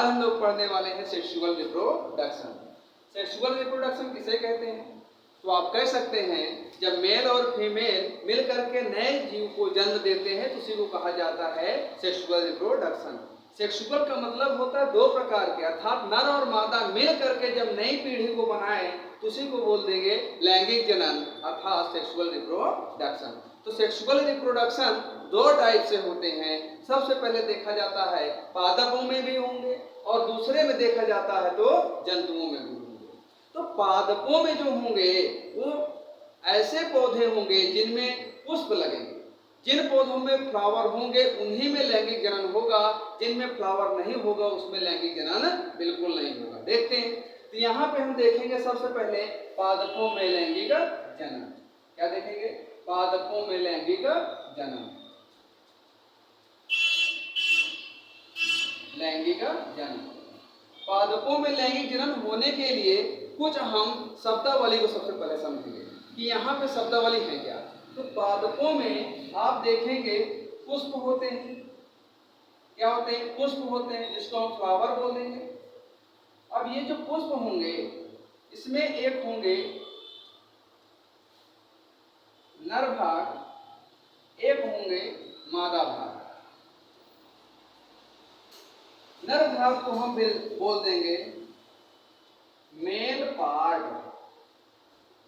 आज हम लोग पढ़ने वाले हैं सेक्सुअल रिप्रोडक्शन। सेक्सुअल रिप्रोडक्शन किसे कहते हैं? तो आप कह सकते हैं जब मेल और फीमेल मिल करके नए जीव को जन्म देते हैं तो उसी को कहा जाता है सेक्सुअल रिप्रोडक्शन। सेक्सुअल का मतलब होता है दो प्रकार के, अर्थात नर और मादा मिल करके जब नई पीढ़ी को बनाए तो उसी को बोल देंगे लैंगिक जनन अर्थात सेक्सुअल रिप्रोडक्शन। तो सेक्सुअल रिप्रोडक्शन दो टाइप से होते हैं। सबसे पहले देखा जाता है पादपों में भी होंगे और दूसरे में देखा जाता है तो जंतुओं में भी होंगे। तो पादपों में जो होंगे वो ऐसे पौधे होंगे जिनमें पुष्प लगेंगे। जिन पौधों में फ्लावर होंगे उन्हीं में लैंगिक जनन होगा, जिनमें फ्लावर नहीं होगा उसमें लैंगिक जनन बिल्कुल नहीं होगा। देखते हैं तो यहाँ पे हम देखेंगे सबसे पहले पादपों में लैंगिक जनन। क्या देखेंगे? पादपों में लैंगिक जनन। लैंगिक जनन, पादपों में लैंगिक जनन होने के लिए कुछ हम शब्दावली को सबसे पहले समझेंगे कि यहाँ पे शब्दावली है क्या। तो पादपों में आप देखेंगे पुष्प होते हैं। क्या होते हैं? पुष्प होते हैं, जिसको हम फ्लावर बोल देंगे। अब ये जो पुष्प होंगे इसमें एक होंगे नर भाग, एक होंगे मादा भाग। नर भाग को हम बोल देंगे मेल पार्ट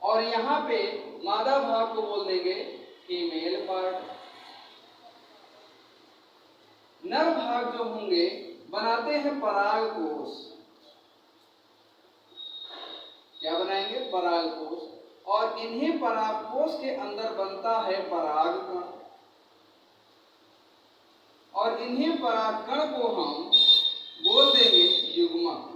और यहाँ पे मादा भाग को बोल देंगे फीमेल पार्ट। नर भाग जो होंगे बनाते हैं पराग कोश। क्या बनाएंगे? पराग कोश। और इन्हीं पराग कोश के अंदर बनता है पराग कण और इन्हीं पराग कण को हम बोल देंगे युग्मक।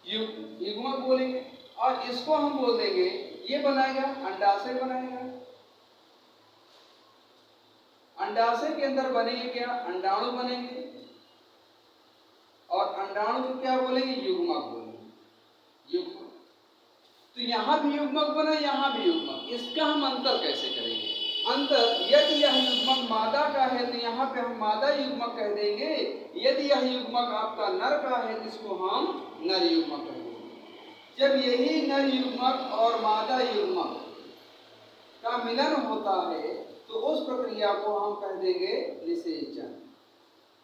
युग्मक बोलेंगे और इसको हम बोल देंगे ये बनाएगा अंडाशय बनाएगा। अंडाशय के अंदर बनेंगे क्या? अंडाणु बनेंगे और अंडाणु को क्या बोलेंगे? युग्मक बोलेंगे। युग्मक। तो यहाँ भी युग्मक बना, यहाँ भी युग्मक। इसका हम अंतर कैसे करेंगे? अंतर, यदि यह युग्मक मादा का है तो यहाँ पे हम मादा युग्मक कह देंगे। यदि यह युग्मक आपका नर का है तो इसको हम नर युग्मक कह देंगे। जब यही नर युग्मक और मादा युग्मक का मिलन होता है तो उस प्रक्रिया को हम कह देंगे निषेचन।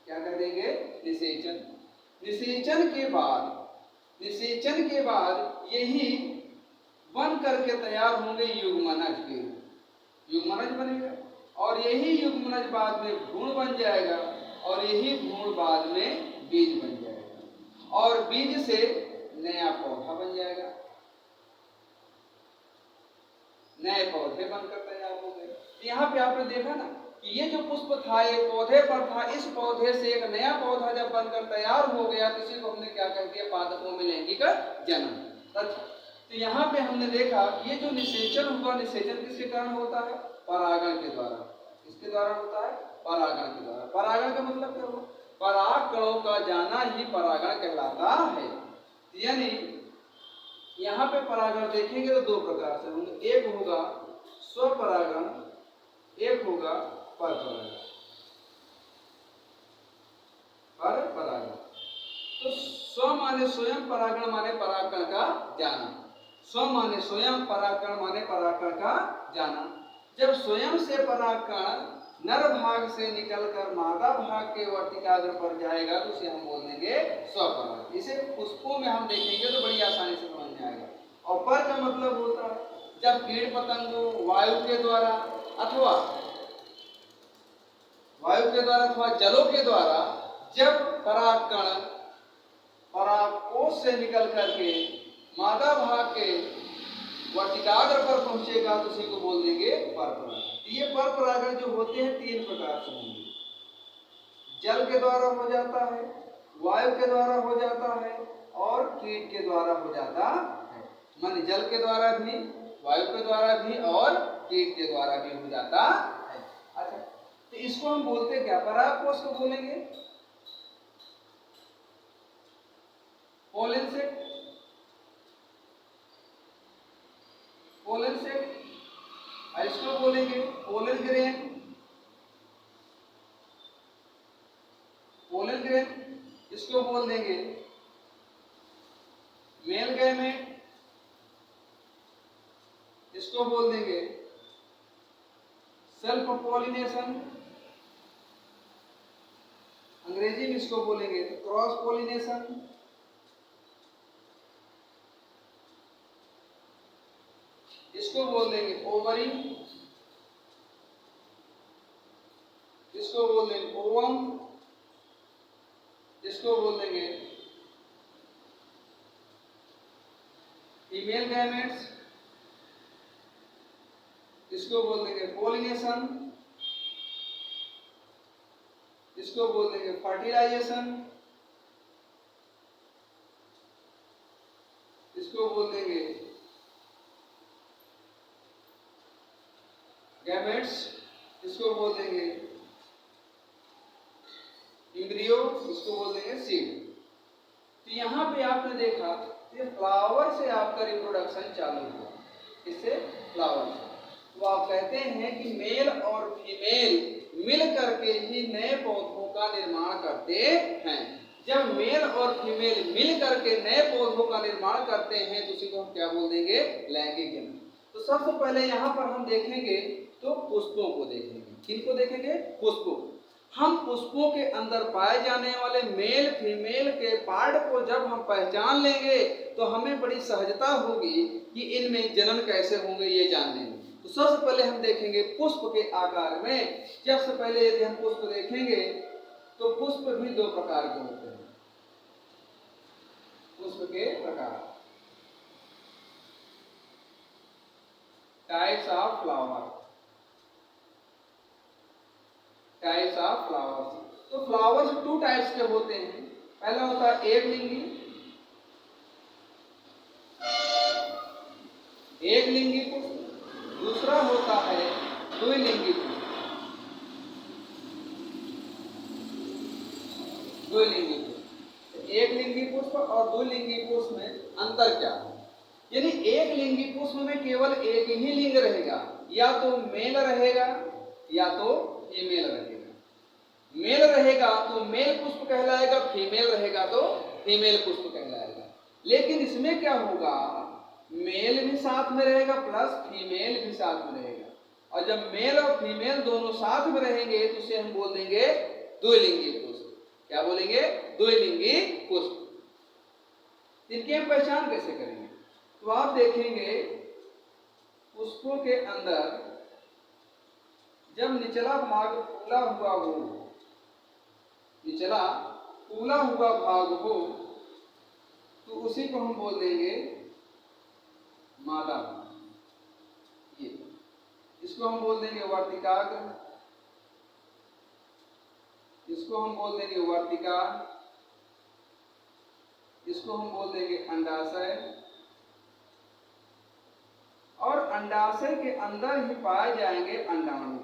क्या कह देंगे? निषेचन। निषेचन के बाद यही बन करके तैयार होंगे युग्मनज के। युग्मनज बनेगा और यही युग्मनज बाद में भ्रूण बन जाएगा और यही भ्रूण बाद में बीज बन जाएगा और बीज से नया पौधा बन जाएगा। नए पौधे बनकर तैयार हो गए। यहाँ पे आपने देखा ना कि ये जो पुष्प था ये पौधे पर था, इस पौधे से एक नया पौधा जब बनकर तैयार हो गया तो इसी को हमने क्या कह दिया? पादपों में लैंगिक जनन। तो यहाँ पे हमने देखा ये जो निषेचन हुआ, निषेचन किसके कारण होता है? परागण के द्वारा। किसके द्वारा होता है? परागण के द्वारा। परागण का मतलब क्या हुआ? पराग कणों का जाना ही परागण कहलाता है। यानी यहाँ पे परागण देखेंगे तो दो प्रकार से होंगे, एक होगा स्वपरागण, एक होगा परपरागण। परपरागण तो स्व माने स्वयं, परागण माने परागण का जाना। स्व माने स्वयं, परागण माने परागण का जाना। जब स्वयं से परागण नर भाग से निकलकर मादा भाग के वर्तिकाग्र पर जाएगा तो उसे हम बोल देंगे स्वपराग। इसे पुष्पों में हम देखेंगे तो बड़ी आसानी से समझ में आएगा। और पर का मतलब होता है जब कीट पतंगों वायु के द्वारा अथवा जलों के द्वारा जब परागकण परागकोश से निकल करके मादा भाग के वर्तिकाग्र पर पहुंचेगा तो उसी को बोल देंगे परपरागण। ये परपरागण जो होते हैं तीन प्रकार से होंगे। जल के द्वारा हो जाता है, वायु के द्वारा हो जाता है और कीट के द्वारा हो जाता है। माने जल के द्वारा भी, वायु के द्वारा भी और कीट के द्वारा भी हो जाता है। अच्छा, तो इसको हम बोलते क्या? परागकोश को बोलेंगे पोलन सेट। पोलन सेट और इसको बोलेंगे पोलन ग्रेन। इसको बोल देंगे सेल्फ पॉलिनेशन, अंग्रेजी में इसको बोलेंगे क्रॉस पॉलिनेशन, इसको बोल देंगे ओवरी, इसको बोल देंगे ओवम, इसको बोल देंगे फीमेल गैमेट्स, इसको बोल देंगे पॉलिनेशन, इसको बोल देंगे फर्टिलाइजेशन, इसको बोल देंगे गैमेट्स, इसको बोल देंगे एम्ब्रियो, इसको बोल देंगे सीड। तो यहाँ पे आपने देखा ये फ्लावर से आपका रिप्रोडक्शन चालू हुआ, इससे फ्लावर से। तो आप कहते हैं कि मेल और फीमेल मिल करके ही नए पौधों का निर्माण करते हैं। जब मेल और फीमेल मिल करके नए पौधों का निर्माण करते हैं तो उसी को हम क्या बोल देंगे, लैंगिक जनन। तो सबसे पहले यहाँ पर हम देखेंगे तो पुष्पों को देखेंगे। किनको देखेंगे? पुष्पों। हम पुष्पों के अंदर पाए जाने वाले मेल फीमेल के पार्ट को जब हम पहचान लेंगे तो हमें बड़ी सहजता होगी कि इनमें जनन कैसे होंगे ये जानने में। तो सबसे पहले हम देखेंगे पुष्प के आकार में। सबसे पहले यदि हम पुष्प देखेंगे तो पुष्प भी दो प्रकार के होते हैं। पुष्प के प्रकार, types of flower, types of flowers. तो फ्लावर्स टू टाइप्स के होते हैं। पहला होता है एक लिंगी, एक लिंगी पुष्प। दूसरा होता है द्विलिंगी पुष्प, द्विलिंगी पुष्प। एक लिंगी पुष्प और द्विलिंगी पुष्प में अंतर क्या है? यानी एक लिंगी पुष्प में केवल एक ही लिंग रहेगा, या तो मेल रहेगा या तो फीमेल रहेगा। मेल रहेगा तो मेल पुष्प कहलाएगा, फीमेल रहेगा तो फीमेल पुष्प कहलाएगा। लेकिन इसमें क्या होगा, मेल भी साथ में रहेगा प्लस फीमेल भी साथ में रहेगा। और जब मेल और फीमेल दोनों साथ में रहेंगे तो उसे हम बोल देंगे द्विलिंगी पुष्प। क्या बोलेंगे? द्विलिंगी पुष्प। इनकी हम पहचान कैसे करेंगे? तो आप देखेंगे पुष्पों के अंदर जब निचला भाग फूला हुआ हो, निचला फूला हुआ भाग हो तो उसी को हम बोल देंगे मादा भाग। ये इसको हम बोल देंगे वर्तिकाग्र, इसको हम बोल देंगे वर्तिका, इसको हम बोल देंगे अंडाशय। और अंडाशय के अंदर ही पाए जाएंगे अंडाणु,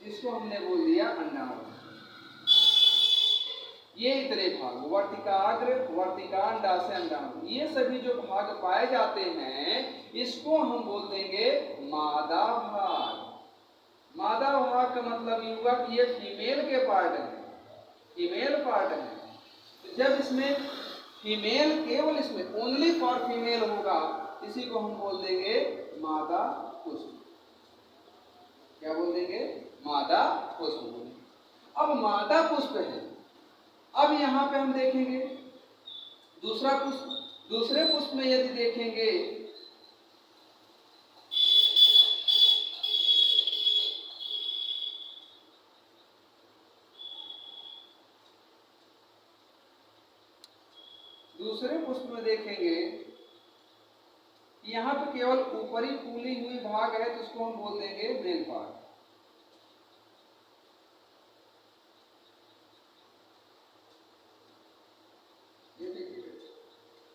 इसको हमने बोल दिया अंडाणु। ये इतने भाग वर्तिकाग्र, वर्तिका, अंडाशय, अंडाणु, ये सभी जो भाग पाए जाते हैं इसको हम बोल देंगे मादा भाग। मादा भाग का मतलब ये हुआ कि ये फीमेल के पार्ट है, फीमेल पार्ट है। तो जब इसमें फीमेल, केवल इसमें ओनली फॉर फीमेल होगा, इसी को हम बोल देंगे मादा पुष्प। क्या बोल देंगे? मादा पुष्प। अब मादा पुष्प है। अब यहाँ पे हम देखेंगे दूसरा पुष्प। दूसरे पुष्प में यदि देखेंगे दूसरे पुष्प में देखेंगे यहाँ पे केवल ऊपरी फूली हुई भाग है तो उसको हम बोल देंगे मेल पार्ट।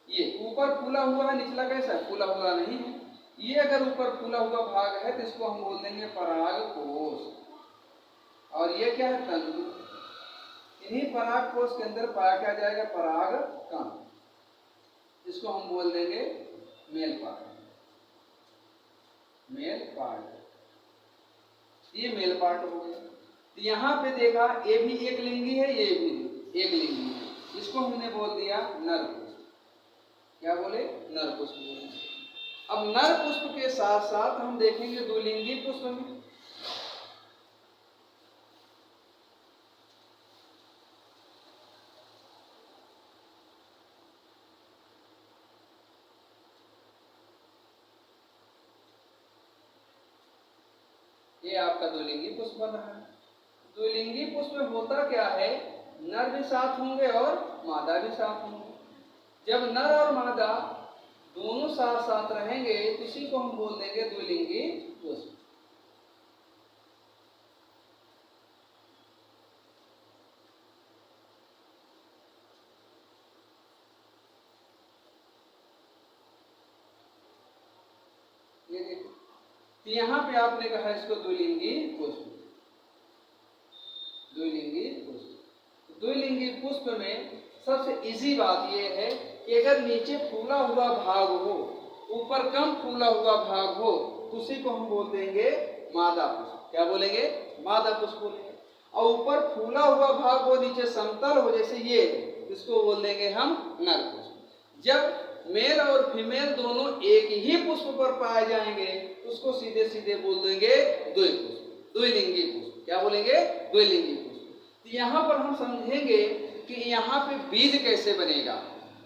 ये ऊपर फूला हुआ है, निचला कैसा है? फूला हुआ नहीं है। ये अगर ऊपर फूला हुआ भाग है तो इसको हम बोल देंगे परागकोश। और ये क्या है? तंतु। इन्हीं परागकोश के अंदर पाया क्या जाएगा? परागकण। इसको हम बोल देंगे मेल पार्ट, मेल पार्ट। ये मेल पार्ट हो गया। तो यहाँ पे देखा ये भी एक लिंगी है, ये भी एक लिंगी है। इसको हमने बोल दिया नर पुष्प। क्या बोले? नर पुष्प बोले। अब नर पुष्प के साथ साथ हम देखेंगे द्विलिंगी पुष्प में। ये आपका द्विलिंगी पुष्प बन रहा है। द्विलिंगी पुष्प में होता क्या है, नर भी साथ होंगे और मादा भी साथ होंगे। जब नर और मादा दोनों साथ साथ रहेंगे तो इसी को हम बोल देंगे द्विलिंगी पुष्प। ये देखो, तो यहाँ पे आपने कहा इसको द्विलिंगी पुष्प। द्विलिंगी पुष्प, द्विलिंगी पुष्प में सबसे इजी बात यह है कि अगर नीचे फूला हुआ भाग हो, ऊपर कम फूला हुआ भाग हो, तो उसी को हम बोल देंगे मादा पुष्प। क्या बोलेंगे? मादा पुष्प बोलेंगे। और ऊपर फूला हुआ भाग हो, नीचे समतल हो, जैसे ये, इसको बोल देंगे हम नर पुष्प। जब मेल और फीमेल दोनों एक ही पुष्प पर पाए जाएंगे तो उसको सीधे सीधे बोल देंगे द्विपुष्प, द्विलिंगी पुष्प। क्या बोलेंगे? द्विलिंगी पुष्प। तो यहाँ पर हम समझेंगे कि यहाँ पे बीज कैसे बनेगा।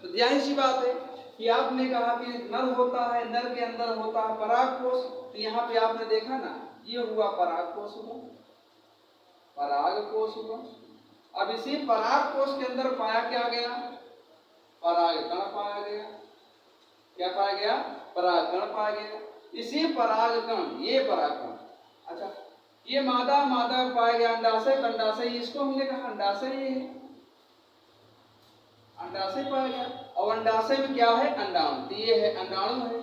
तो ध्यान सी बात है कि आपने कहा कि नर होता है, नर के अंदर होता है परागकोश। तो यहाँ पे आपने देखा ना, ये हुआ परागकोश हुआ, परागकोश हुआ। अब इसी परागकोश के अंदर पाया क्या गया? परागकण पाया गया। क्या पाया गया? परागकण पाया गया। इसी परागकण, ये परागकण, अच्छा ये मादा मादा पाया गया, अंडाशय कंडाशय, इसको हमने कहा अंडाशय ये है, अंडाशय पाया गया। और अंडाशय में क्या है? अंडाणु। तो ये है अंडाणु है,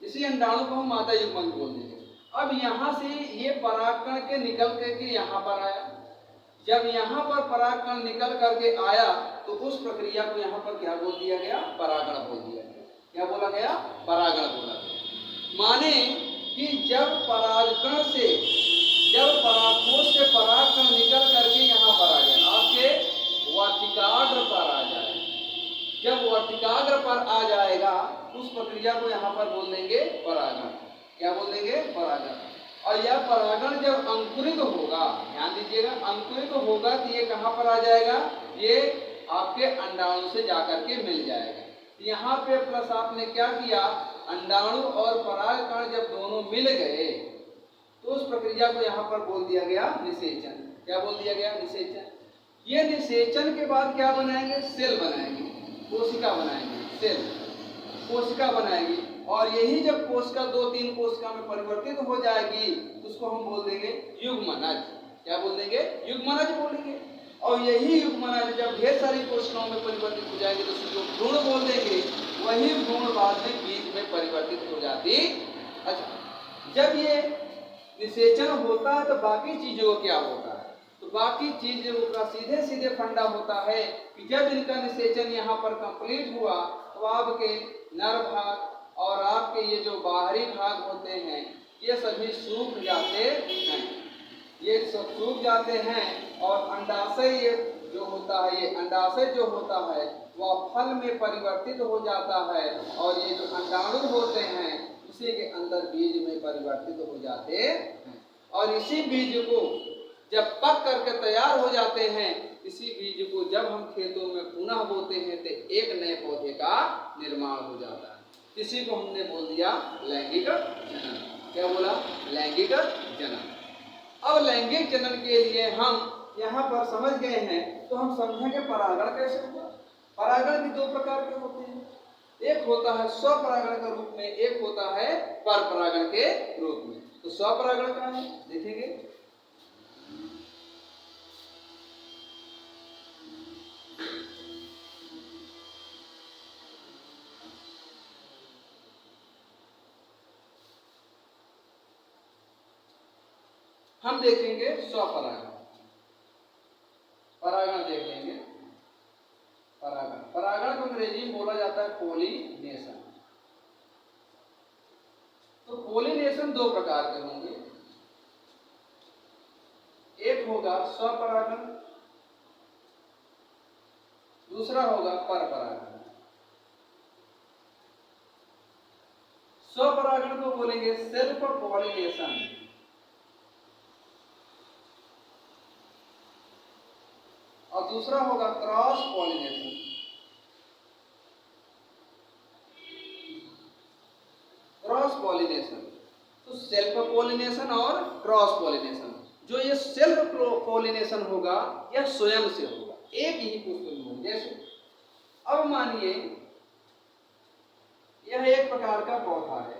इसी अंडाणु को हम मादा युग्मक बोल देंगे। अब यहाँ से ये परागकण के निकल करके यहाँ पर आया। जब यहाँ पर परागकण निकल करके आया तो उस प्रक्रिया को यहाँ पर क्या बोल दिया गया? परागण बोल दिया गया। क्या बोला गया? परागण बोला गया। माने कि जब परागकण से, जब परागकोश से परागकण निकल करके यहाँ पर आ जाए, आपके वर्तिकाग्र पर आ जाए, जब वर्तिकाग्र पर आ जाएगा उस प्रक्रिया को यहाँ पर बोल देंगे परागण। क्या बोल देंगे? परागण। और यह परागण जब अंकुरित होगा, ध्यान दीजिएगा, अंकुरित होगा तो ये कहाँ पर आ जाएगा? ये आपके अंडाणु से जाकर के मिल जाएगा। यहाँ पे प्लस आपने क्या किया? अंडाणु और परागकण जब दोनों मिल गए तो उस प्रक्रिया को यहाँ पर बोल दिया गया निषेचन। क्या बोल दिया गया? निषेचन। ये निषेचन के बाद क्या बनाएंगे? सेल बनाएंगे, कोशिका बनाएंगे, सेल कोशिका बनाएगी। और यही जब कोशिका 2-3 कोशिका में परिवर्तित हो जाएगी तो उसको हम बोल देंगे युग्मनज। क्या बोल देंगे? युग्मनज बोलेंगे। और यही युग्मनज जब ढेर सारी कोशिकाओं में परिवर्तित हो जाएगी तो उसको भ्रूण बोल देंगे। वही भ्रूण बाद में बीज में परिवर्तित हो जाती। अच्छा, जब ये निषेचन होता है तो बाकी चीजों का क्या होता है? तो बाकी चीजों का सीधे सीधे फंडा होता है कि जब इनका निषेचन यहाँ पर कंप्लीट हुआ तो आपके नर भाग और आपके ये जो बाहरी भाग होते हैं ये सभी सूख जाते हैं, ये सब सूख जाते हैं। और अंडाशय ये जो होता है, ये अंडाशय जो होता है वह फल में परिवर्तित हो जाता है। और ये जो अंडाणु होते हैं उसी के अंदर बीज में परिवर्तित हो जाते हैं। और इसी बीज को जब पक करके तैयार हो जाते हैं, इसी बीज को जब हम खेतों में पुनः बोते हैं तो एक नए पौधे का निर्माण हो जाता है। इसी को हमने बोल दिया लैंगिक जनन। क्या बोला? लैंगिक जनन। अब लैंगिक जनन के लिए हम यहाँ पर समझ गए हैं तो हम समझेंगे परागण कैसे हुआ। परागण भी 2 प्रकार के होते हैं, एक होता है स्वपरागण के रूप में, एक होता है परपरागण के रूप में। तो स्वपरागण क्या है देखेंगे। हम देखेंगे स्वपरागण, परागण देख लेंगे। परागण, परागण को अंग्रेजी में बोला जाता है पोलिनेशन। तो पोलिनेशन 2 प्रकार के होंगे, एक होगा स्वपरागण, दूसरा होगा परपरागण। स्वपरागण को बोलेंगे सेल्फ पॉलिनेशन। और दूसरा होगा क्रॉस पॉलिनेशन। क्रॉस पॉलिनेशन, तो सेल्फ पॉलिनेशन और क्रॉस पॉलिनेशन। जो ये सेल्फ पॉलिनेशन होगा यह स्वयं से होगा, एक ही पुष्प में होगा। जैसे अब मानिए यह एक प्रकार का पौधा है,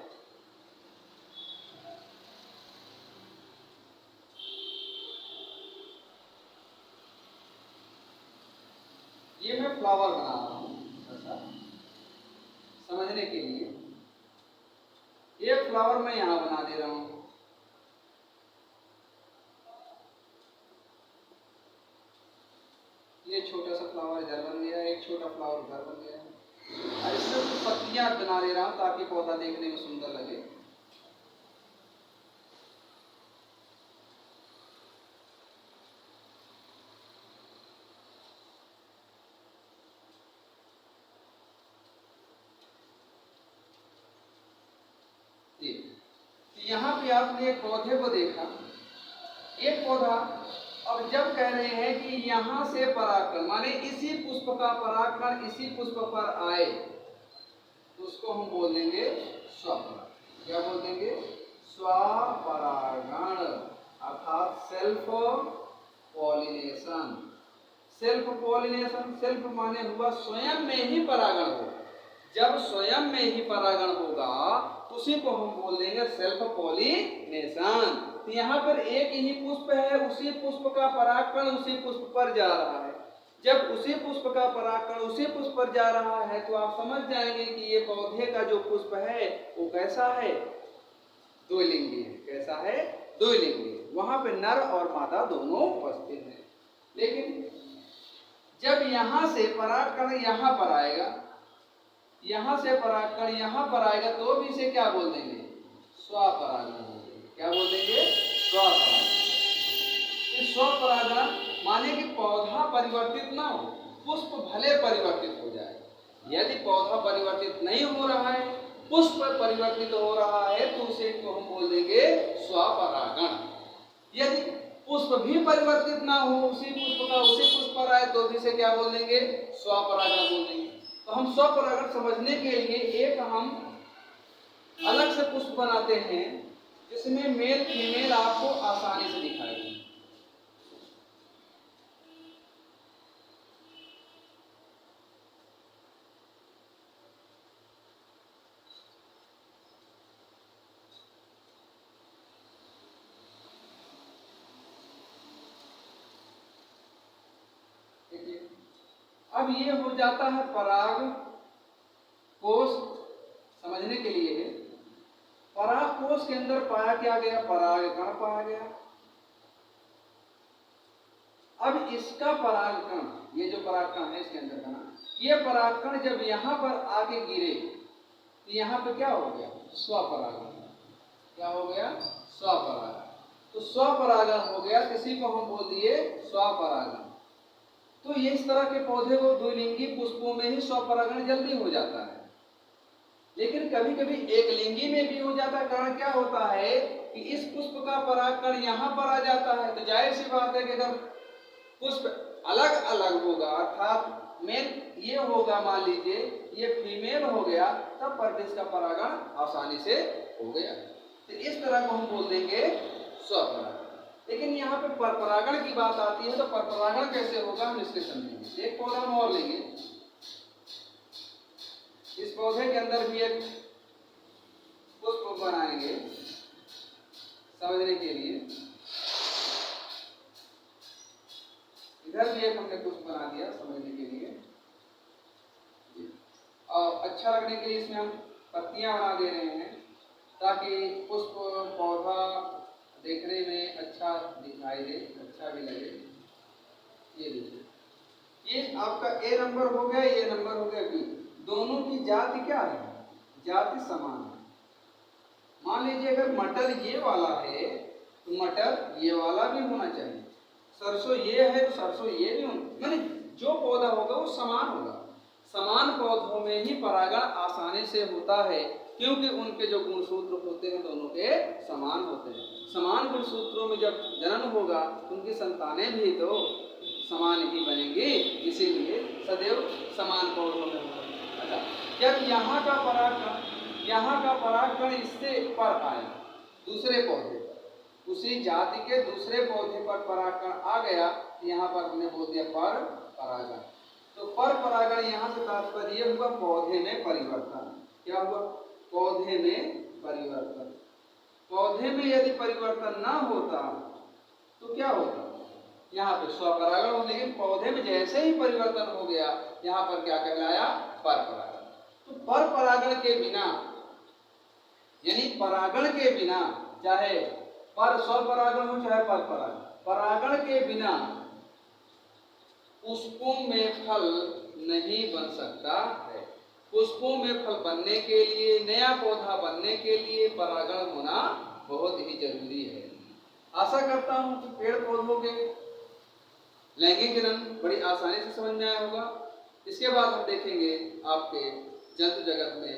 ये मैं फ्लावर बना रहा हूं ऐसा समझने के लिए। एक फ्लावर मैं यहां बना दे रहा हूं, ये छोटा सा फ्लावर इधर बन गया, एक छोटा फ्लावर उधर बन गया, और इसमें कुछ पत्तियां बना दे रहा हूं ताकि पौधा देखने में सुंदर लगे। यहाँ पे आपने एक पौधे को देखा, एक पौधा। अब जब कह रहे हैं कि यहाँ से परागकण माने इसी पुष्प का परागकण इसी पुष्प पर आए, तो उसको हम बोल देंगे स्वपरागण। क्या बोल देंगे? स्वपरागण, अर्थात self pollination. Self pollination, self माने हुआ स्वयं में ही परागण हो। जब स्वयं में ही परागण होगा तो उसी को हम बोल देंगे सेल्फ पॉलिनेशन। तो यहाँ पर एक ही पुष्प है, उसी पुष्प का परागकण उसी पुष्प पर जा रहा है। जब उसी पुष्प का परागकण उसी पुष्प पर जा रहा है तो आप समझ जाएंगे कि ये पौधे का जो पुष्प है वो कैसा है? द्विलिंगी है। कैसा है? द्विलिंगी। वहां पे नर और मादा दोनों उपस्थित हैं। लेकिन जब यहाँ से परागकण यहाँ पर आएगा, यहाँ से परागकण यहाँ पर आएगा, तो भी इसे क्या बोल देंगे? स्वपरागण। क्या बोल देंगे? स्वपरागण। स्वपरागण माने कि पौधा परिवर्तित ना हो, पुष्प भले परिवर्तित हो जाए। यदि पौधा परिवर्तित नहीं हो रहा है, पुष्प परिवर्तित हो रहा है, तो उसे को हम बोल देंगे स्वपरागण। यदि पुष्प भी परिवर्तित ना हो, उसी पुष्प का उसी पुष्प पर आए, तो भी इसे क्या बोल देंगे? स्वपरागण बोल देंगे। तो हम स्वपरागण समझने के लिए एक हम अलग से पुष्प बनाते हैं जिसमें मेल फीमेल आपको आसानी से दिखाई दे। अब ये हो जाता है पराग कोश। समझने के लिए है, पराग कोश के अंदर पाया क्या गया? परागकण पाया गया। अब इसका परागकण, ये जो परागकण है इसके अंदर का ना, ये परागकण जब यहाँ पर आके गिरे तो यहाँ पे क्या हो गया? स्वपरागण। क्या हो गया? स्वपरागण। तो स्वपरागण हो गया, किसी को हम बोल दिए स्वपरागण। तो ये इस तरह के पौधे को द्विलिंगी पुष्पों में ही स्वपरागण जल्दी हो जाता है, लेकिन कभी कभी एक लिंगी में भी हो जाता है। कारण क्या होता है कि इस पुष्प का परागकण यहाँ पर आ जाता है, तो जाहिर सी बात है कि अगर पुष्प अलग अलग होगा, अर्थात मेल ये होगा, मान लीजिए ये फीमेल हो गया, तब पर इसका परागण आसानी से हो गया। तो इस तरह को हम बोल देंगे स्वपरागण। लेकिन यहाँ पे परपरागण की बात आती है, तो परपरागण कैसे होगा हम इसके समझेंगे। एक पौधा हम और लेंगे, इस पौधे के अंदर भी एक पुष्प बनाएंगे समझने के लिए। इधर भी एक हमने पुष्प बना दिया समझने के लिए, और अच्छा लगने के लिए इसमें हम पत्तियां बना दे रहे हैं ताकि पुष्प पौधा देखने में अच्छा दिखाई दे, अच्छा भी लगे। ये देखिए, ये आपका ए नंबर हो गया, ये नंबर हो गया बी। दोनों की जाति क्या है? जाति समान है। मान लीजिए अगर मटर ये वाला है तो मटर ये वाला भी होना चाहिए, सरसों ये है तो सरसों ये भी होना, माने जो पौधा होगा वो समान होगा। समान पौधों में ही परागण आसानी से होता है, क्योंकि उनके जो गुणसूत्र होते हैं दोनों के समान होते हैं। समान गुणसूत्रों में जब जनन होगा उनकी संतानें भी तो समान ही बनेंगी, इसीलिए सदैव समान पौधों में होगा। अच्छा, जब यहाँ का परागकण इससे पर आया दूसरे पौधे पर, उसी जाति के दूसरे पौधे पर परागकण आ गया, यहाँ पर हमने बोल दिया पर परागण। तो पर परागण यहाँ से तात्पर्य हुआ पौधे में परिवर्तन। क्या हुआ? पौधे में परिवर्तन। पौधे में यदि परिवर्तन ना होता तो क्या होता? यहाँ पे स्वपरागण हो, लेकिन पौधे में जैसे ही परिवर्तन हो गया यहाँ पर क्या कहलाया? पर परागण। तो पर परागण के बिना, यानी परागण के बिना, चाहे पर स्वपरागण हो चाहे पर परागण, परागण के बिना पुष्पों में फल नहीं बन सकता है। पुष्पों में फल बनने के लिए, नया पौधा बनने के लिए परागण होना बहुत ही जरूरी है। आशा करता हूं कि पेड़ पौधों के लैंगिक जनन बड़ी आसानी से समझ में आया होगा। इसके बाद हम देखेंगे आपके जंतु जगत में